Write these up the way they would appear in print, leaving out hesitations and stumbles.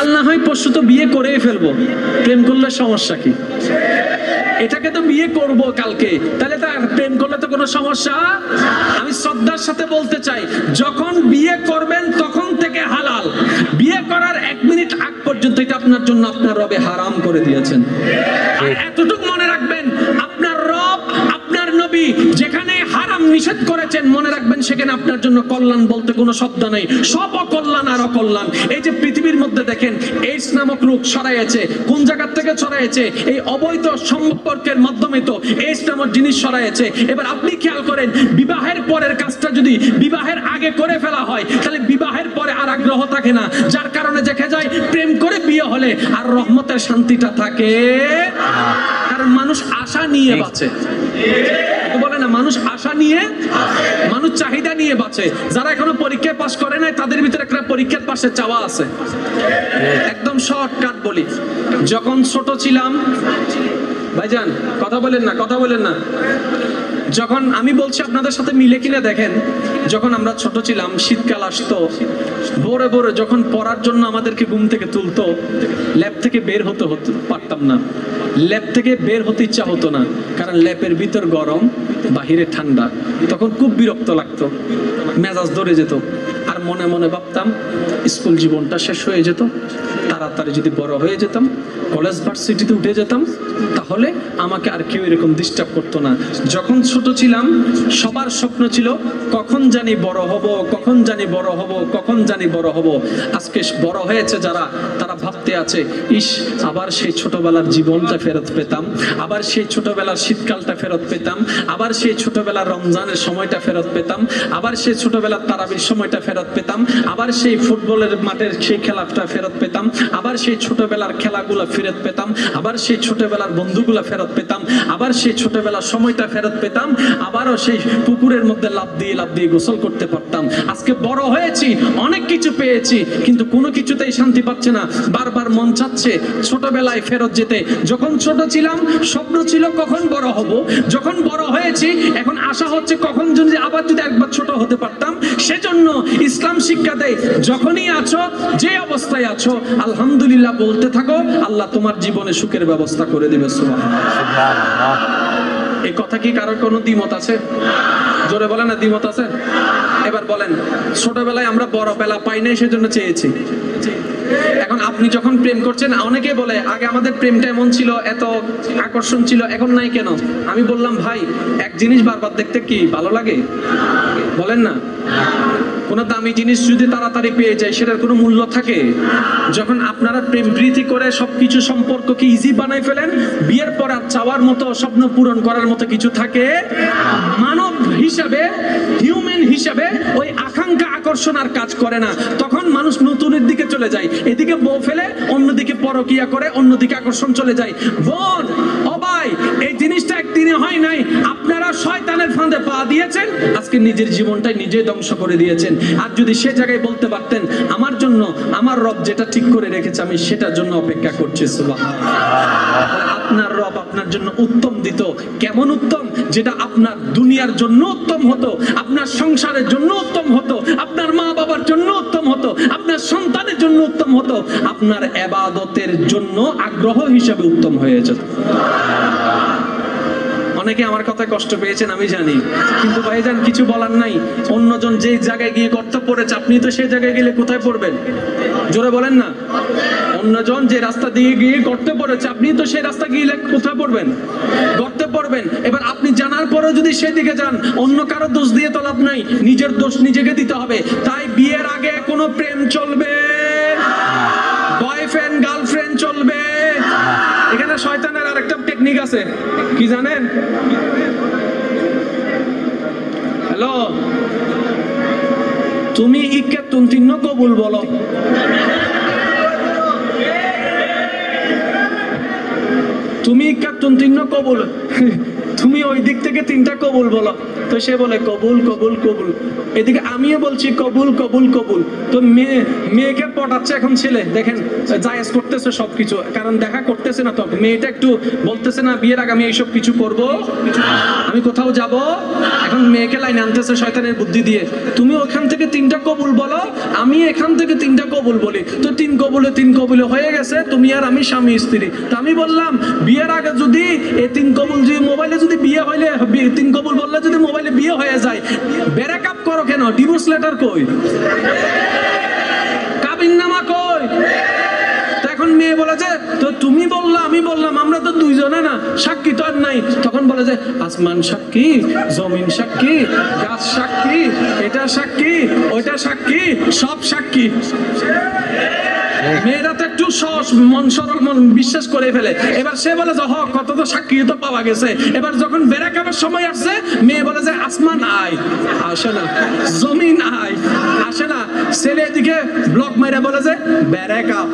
কাল না হয় পরশু তো বিয়ে করেই ফেলবো, প্রেম করলে সমস্যা কি? এটাকে তো বিয়ে করব কালকে, তাহলে তো প্রেম করলে তো কোনো সমস্যা। আমি শ্রদ্ধার সাথে বলতে চাই, যখন বিয়ে করবেন তখন থেকে হালাল, বিয়ে করার 1 মিনিট আগ পর্যন্ত এটা আপনার জন্য আপনার রবে হারাম করে দিয়েছেন। আর এতটুকু মনে রাখবেন, আপনার রব, আপনার নবী যেখানে হারাম নিষেধ করেছেন, মনে রাখবেন সেখানে আপনার জন্য কল্যাণ বলতে কোনো শব্দ নেই, সব অকল্যাণ আর অকল্যাণ। এই যে পৃথিবীর মধ্যে দেখেন এইডস নামক রোগ ছড়াইছে, কোন জায়গা থেকে ছড়াইছে? এই অবৈধ সম্পর্কের মাধ্যমে তো এইডস নামক জিনিস ছড়াইছে। এবার আপনি খেয়াল করেন, বিবাহের পরের কাজটা যদি বিবাহের আগে করে ফেলা হয়, তাহলে বিবাহের পরে আর আগ্রহ থাকে না, যার কারণে দেখা যায় প্রেম করে বিয়ে হলে আর রহমতের শান্তিটা থাকে, কারণ মানুষ আশা নিয়ে বাঁচে। বলে না, মানুষ আশা নিয়ে, মানুষ চাহিদা নিয়ে বাঁচে। যারা এখনো পরীক্ষায় পাস করে নাই, তাদের ভিতরে একটা পরীক্ষার পাশে চাওয়া আছে। একদম শর্টকাট বলি, যখন ছোট ছিলাম, ভাইজান কথা বলেন না, কথা বলেন না, যখন আমি বলছি আপনাদের সাথে মিলে কিনে দেখেন, যখন আমরা ছোট ছিলাম, শীতকাল আসতো, ভোরে ভোরে যখন পড়ার জন্য আমাদেরকে ঘুম থেকে তুলতো, ল্যাব থেকে বের হতে পারতাম না, ল্যাব থেকে বের হতে ইচ্ছা হতো না, কারণ ল্যাবের ভিতর গরম, বাহিরে ঠান্ডা। তখন খুব বিরক্ত লাগতো, মেজাজ ধরে যেত, আর মনে মনে ভাবতাম স্কুল জীবনটা শেষ হয়ে যেত, তাড়াতাড়ি যদি বড় হয়ে যেতাম, কলেজ ভার্সিটিতে উঠে যেতাম, তাহলে আমাকে আর কেউ এরকম ডিস্টার্ব করতো না। যখন ছোট ছিলাম, সবার স্বপ্ন ছিল কখন জানি বড় হব, কখন জানি বড় হব, কখন জানি বড় হব। আজকে বড় হয়েছে যারা, তারা ভাবতে আছে, ইস আবার সেই ছোটবেলার জীবনটা ফেরত পেতাম, আবার সেই ছোটবেলার শীতকালটা ফেরত পেতাম, আবার সেই ছোটবেলার রমজানের সময়টা ফেরত পেতাম, আবার সেই ছোটবেলার তারাবির সময়টা ফেরত পেতাম, আবার সেই ফুটবলের মাঠের সেই খেলাটা ফেরত পেতাম, আবার সেই ছোটবেলার খেলাগুলো ফেরত পেতাম, আবার সেই ছোটবেলার বন্ধুগুলা ফেরত পেতাম, আবার সেই ছোটবেলার সময়টা ফেরত পেতাম, আবারও সেই পুকুরের মধ্যে লাফ দিয়ে গোসল করতে পারতাম। আজকে বড় হয়েছি, অনেক কিছু পেয়েছি, কিন্তু কোনো কিছুতেই শান্তি পাচ্ছে না, বারবার মন চাচ্ছে ছোটবেলায় ফেরত যেতে। যখন ছোট ছিলাম, স্বপ্ন ছিল কখন বড় হব, যখন বড় হয়েছি এখন আশা হচ্ছে কখন যদি আবার যদি একবার ছোট হতে পারতাম। সেজন্য ইসলাম শিক্ষা দেয়, যখনই আছো, যে অবস্থায় আছো, আলহামদুলিল্লাহ বলতে থাকো, আল্লাহ তোমার জীবনে সুখের ব্যবস্থা করে দিবে। সুবহানাল্লাহ। এই কথা কি কারোর কোনো দ্বিমত আছে? জোরে বলেন না, দ্বিমত আছে? এবার বলেন, ছোটবেলায় আমরা বড় বেলা পাই নাই, সেজন্য চেয়েছি। এখন আপনি যখন প্রেম করছেন, অনেকে বলে আগে আমাদের প্রেমটা এমন ছিল, এত আকর্ষণ ছিল, এখন নাই কেন? আমি বললাম, ভাই এক জিনিস বারবার দেখতে কি ভালো লাগে? বলেন না, কোনো দামি জিনিস যদি তাড়াতাড়ি পেয়ে যায়, সেটার কোনো মূল্য থাকে? যখন আপনারা প্রেম প্রীতি করে সবকিছু সম্পর্ককে ইজি বানাই ফেলেন, বিয়ের পর আর চাওয়ার মতো, স্বপ্ন পূরণ করার মতো কিছু থাকে? মানব হিসাবে, হিউম্যান হিসাবে ওই আকাঙ্ক্ষা, আকর্ষণ আর কাজ করে না। তখন মানুষ নতুনের দিকে চলে যায়, এদিকে বউ ফেলে, অন্যদিকে পরকিয়া করে, অন্যদিকে আকর্ষণ চলে যায়। বোন ও ভাই, এই জিনিসটা একদিনে হয় নাই, আপনারা শয়তানের ফাঁদে পা দিয়েছেন, আজকে নিজের জীবনটাই নিজে ধ্বংস করে দিয়েছেন। আর যদি সে জায়গায় বলতে পারতেন, আমার জন্য আমার রব যেটা ঠিক করে রেখেছে, আমি সেটার জন্য অপেক্ষা করছি, সুবহানাল্লাহ, আপনার রব আপনার জন্য উত্তম দিত। কেমন উত্তম? যেটা আপনার দুনিয়ার জন্য উত্তম হতো, আপনার সংসারের জন্য উত্তম হতো, আপনার মা বাবার জন্য উত্তম হতো, আপনার সন্তানের জন্য উত্তম হতো, আপনার ইবাদতের জন্য আগ্রহ হিসেবে উত্তম হয়ে যেত। অনেকে আমার কথায় কষ্ট পেয়েছেন আমি জানি, কিন্তু ভাইজান কিছু বলার নাই। অন্যজন যে জায়গায় গিয়ে গর্ত পড়েছে, আপনি তো সেই জায়গায় গেলে কোথায় পড়বেন? জোরে বলেন না। অন্যজন যে রাস্তা দিয়ে গিয়ে গর্তে পড়েছে, আপনি তো সেই রাস্তা গিয়ে কোথায় পড়বেন? গর্তে পড়বেন। এবার আপনি জানার পরেও যদি সেদিকে যান, অন্য কারো দোষ দিয়ে তো লাভ নাই, নিজের দোষ নিজেকে দিতে হবে। তাই বিয়ের আগে কোনো প্রেম চলবে, বয়ফ্রেন্ড গার্লফ্রেন্ড চলবে। এখানে শয়তানের আরেকটা টেকনিক আছে, কি জানেন? হ্যালো, তুমি ইকে তুনতিন্ন কবুল বলো, তুমি ইকা তুনতিন্ন কবুল, তুমি ওই দিক থেকে 3টা কবুল বলো। তো সে বলে কবুল কবুল কবুল, এদিকে আমিও বলছি কবুল কবুল কবুল। তো মেয়েকে পটাচ্ছে এখন ছেলে, দেখেন জায়েজ করতেছে সবকিছু, কারণ দেখা করতেছে না। তো মেয়েটা একটু বলতেছে না বিয়ের আগে আমি এইসব কিছু করবো, আমি কোথাও যাব। এখন মেয়েকে লাইনে আনতেছে শয়তানের বুদ্ধি দিয়ে, তুমি ওখান থেকে 3টা কবুল বলো, আমি এখান থেকে 3টা কবুল বলি। তো 3 কবুলে হয়ে গেছে, তুমি আর আমি স্বামী স্ত্রী। তো আমি বললাম বিয়ের আগে যদি এই 3 কবুল যদি মোবাইলে যদি বিয়ে হইলে 3 কবুল বললে যদি মোবাইলে বিয়ে হয়ে যায়, ব্রেকআপ করো কেন? ডিভোর্স লেটার কই? কাবিননামা কই? এখন মেয়ে বলে যে তো তুমি বললা আমি বললাম, আমরা তো দুইজনে না, সাক্ষী তো আর নাই। তখন বলে যে আসমান সাক্ষী, জমিন সাক্ষী, গাছ সাক্ষী, এটা সাক্ষী, ওইটা সাক্ষী, সব সাক্ষী। মেয়েরা তো একটু সহজ মন, সরল মন, বিশ্বাস করে ফেলে। এবার সে বলে যে কত তো সাক্ষী তো পাওয়া গেছে। এবার যখন ব্রেকআপের সময় আসছে, মেয়ে বলে যে আসমান আয়, আসে না। জমিন আয়, আসে না। ছেলে এদিকে ব্লক মাইরা বলে যে ব্রেকআপ।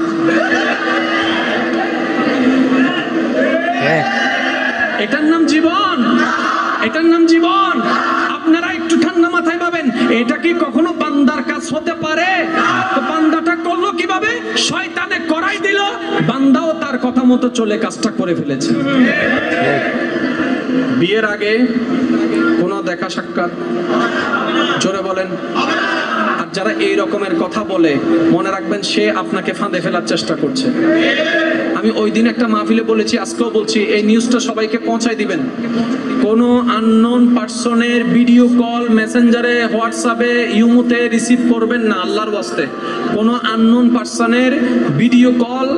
এটার নাম জীবন, এটার নাম জীবন। আপনারা একটু ঠান্ডা মাথায় ভাবেন, এটা কি কখনো বান্দার কাজ হতে পারে? তো বান্দাটা করলো কিভাবে? শয়তানে করাই দিল, বান্দাও তার কথা মতো চলে কাজটা করে ফেলেছে। বিয়ের আগে কোনো দেখা সাক্ষাৎ, জোরে বলেন। আর যারা এই রকমের কথা বলে, মনে রাখবেন সে আপনাকে ফাঁদে ফেলার চেষ্টা করছে। আমি ওই দিন একটা মাহফিলে বলেছি, আজকেও বলছি, এই নিউজটা সবাইকে পৌঁছায় দিবেন। কোনো আননোন পারসনের ভিডিও কল মেসেঞ্জারে, হোয়াটসঅ্যাপে, ইমোতে রিসিভ করবেন না আল্লাহর ওয়াস্তে। কোনো আননোন পারসনের ভিডিও কল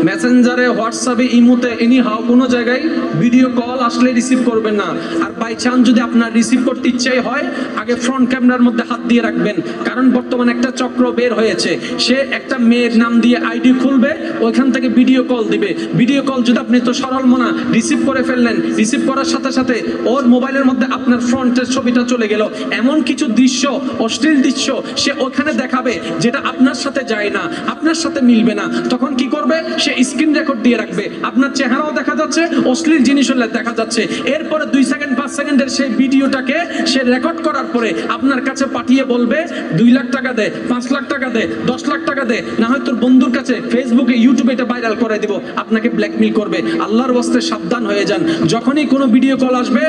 মেসেঞ্জারে, হোয়াটসঅ্যাপে, ইমোতে, এনি হাও কোনো জায়গায় ভিডিও কল আসলে রিসিভ করবেন না। আর বাই চান্স যদি আপনার রিসিভ করতে ইচ্ছাই হয়, আগে ফ্রন্ট ক্যামেরার মধ্যে হাত দিয়ে রাখবেন। কারণ বর্তমানে একটা চক্র বের হয়েছে, সে একটা মেয়ের নাম দিয়ে আইডি খুলবে, ওইখান থেকে ভিডিও কল দিবে। ভিডিও কল যদি আপনি তো সরল মনা রিসিভ করে ফেললেন, রিসিভ করার সাথে সাথে ওর মোবাইলের মধ্যে আপনার ফ্রন্টের ছবিটা চলে গেল। এমন কিছু দৃশ্য, অশ্লীল দৃশ্য সে ওখানে দেখাবে যেটা আপনার সাথে যায় না, আপনার সাথে মিলবে না। তখন কি করবে? সে স্ক্রিন রেকর্ড দিয়ে রাখবে, আপনার চেহারাও দেখা যাচ্ছে, অশ্লীল জিনিস দেখা যাচ্ছে। এরপরে 2 সেকেন্ড 5 সেকেন্ডের সেই ভিডিওটাকে সে রেকর্ড করার পরে আপনার কাছে পাঠিয়ে বলবে 2 লাখ টাকা দে, 5 লাখ টাকা দে, 10 লাখ টাকা দে, না হয় তোর বন্ধুর কাছে ফেসবুকে, ইউটিউবে এটা ভাইরাল করে দিব। আপনাকে ব্ল্যাকমেইল করবে। আল্লাহর ওয়াস্তে সাবধান হয়ে যান। যখনই কোনো ভিডিও কল আসবে,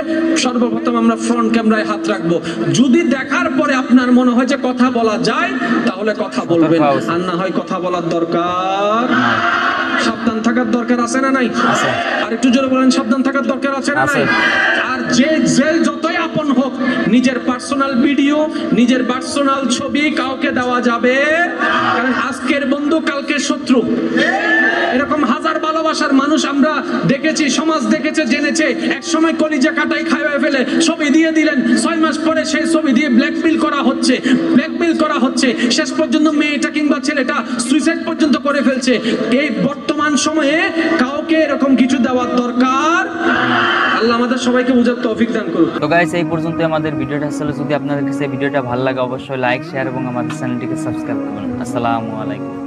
সর্বপ্রথম আমরা ফ্রন্ট ক্যামেরায় হাত রাখবো। যদি দেখার পরে আপনার মনে হয় যে কথা বলা যায়, তাহলে কথা বলবেন, আর না হয় কথা বলার দরকার। সাবধান থাকার দরকার আছে না নাই? আর একটু জোরে বলেন, সাবধান থাকার দরকার আছে না নাই? আর যে যতই আপন হোক, নিজের পার্সোনাল ভিডিও, নিজের পার্সোনাল ছবি কাউকে দেওয়া যাবে, কারণ আজকের বন্ধু কালকের শত্রু। এরকম হাজার ভালোবাসার মানুষ আমরা দেখেছি, সমাজ দেখেছে, জেনেছে। এক সময় কলিজা কাটাই খাইয়ে ফেলে ছবি দিয়ে দিলেন, 6 মাস পরে সেই ছবি দিয়ে ব্ল্যাকমেইল করা হচ্ছে, ব্ল্যাকমেইল করা হচ্ছে। শেষ পর্যন্ত মেয়েটা কিংবা ছেলেটা সুইসাইড পর্যন্ত করে ফেলছে। এই বর্তমান সময়ে কাউকে এরকম কিছু দেওয়ার দরকার। আল্লাহ আমাদের সবাইকে বুঝার তৌফিক দান করুন। তো গাইস, এই পর্যন্ত আমাদের ভিডিওটা ছিল। যদি আপনাদের কাছে ভিডিওটা ভালো লাগে, অবশ্যই লাইক, শেয়ার এবং আমাদের চ্যানেলটিকে সাবস্ক্রাইব করুন। আসসালামু আলাইকুম।